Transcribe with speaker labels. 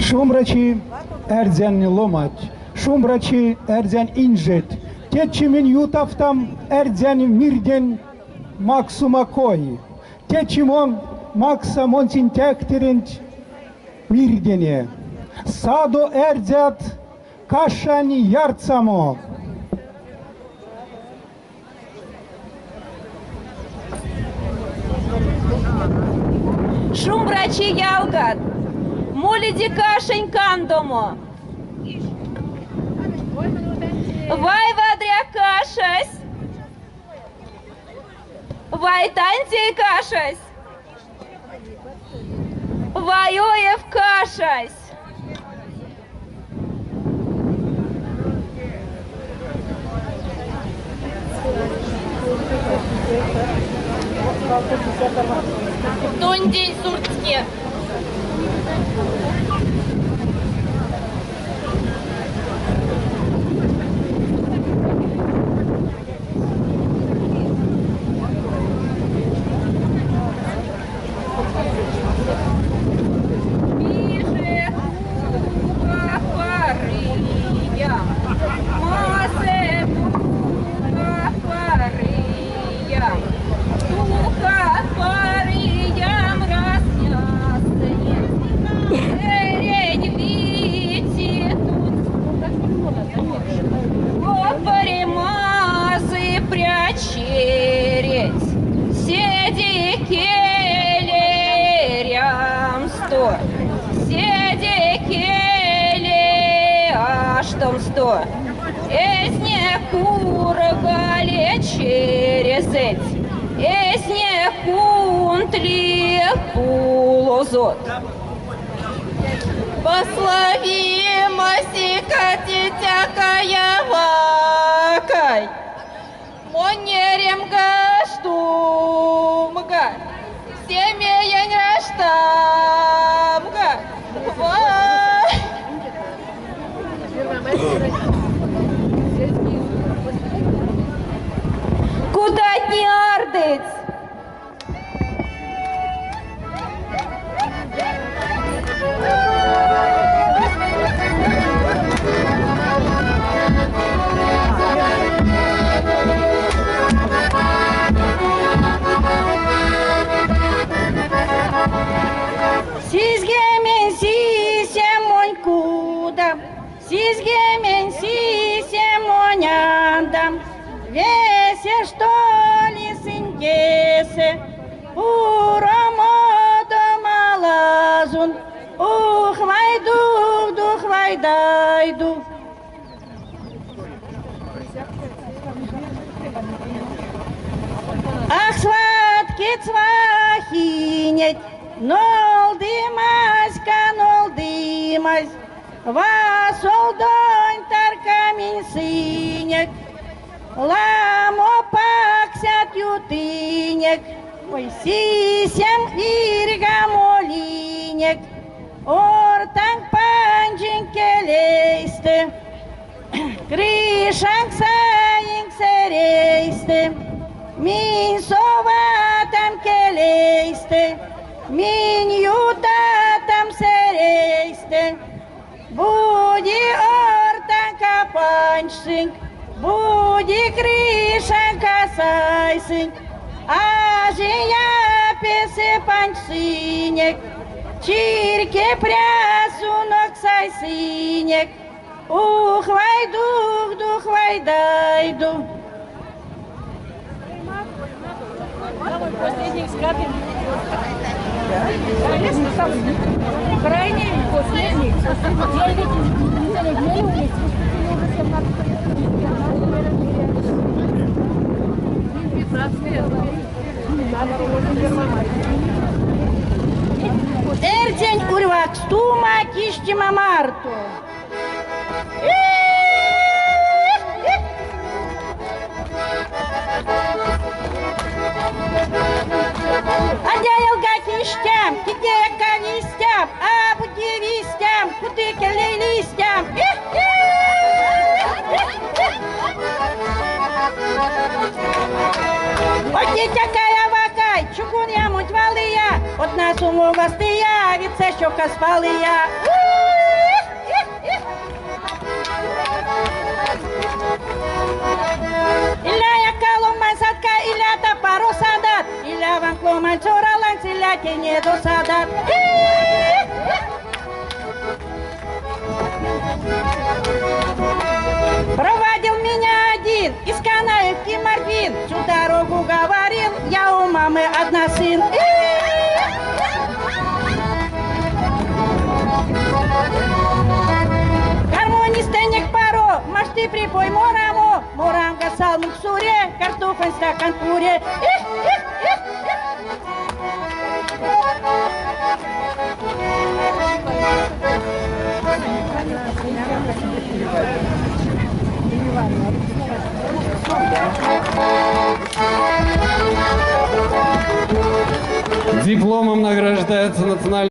Speaker 1: Шумрачи эрдзен ломать, шумрачи эрдзен инжет, течимен ютафтам эрдзен мирден максумакой, течимон макса монсинтектерент мирдене, садо эрдзят кашани ярцамо.
Speaker 2: Шумрачи ялгат, молиди кашень кандомо. Вай вадря кашась, вай танцей кашась, вайоев кашась.
Speaker 3: Донди сурцке. Эсне кургале через эсне кунтли пулозот. Пославимося катитякая вакай, монерем гаштумга, семеян гаштамга,
Speaker 2: Куда не ардыть?
Speaker 4: Sizgemen sisem on kuda, sizgemen sisem on andam, весе что ли синтесе, уромодо малазун, ухвайду, духвайдайду. Ах, сватки цвахинять, нол дымась, вас олдонь таркамень синек, ламо паксят ютынек, ой, сисем иргамолинек, ортанг панчен келейсте, крышанг саинг серейсте, мин соватам келейсте, мин ютатам серейсте, буди ортанг капанчсинг, буди крышан касайсинг, ажия песепанчсинек, чирке прясунок сайсинек, ухвайду, духвайдайду.
Speaker 3: Последний скапин. Крайний, последний. Я ведь
Speaker 4: Эрдень урвак стума киштима марту. Адяйылга киштям, кидека листям, абуди листям, кудыкелей листям. Одітякая вакай, чугун ямуть валия, одна сумова стия, від це що каспалия. я не до солдат. Проводил меня один из Канаевки Морфин. Всю дорогу говорил, я у мамы одна сын. Гармонистенек паро, машты припой морамо. Моранга салмук суре, картофель стакан пуре.
Speaker 5: Дипломом награждается национальный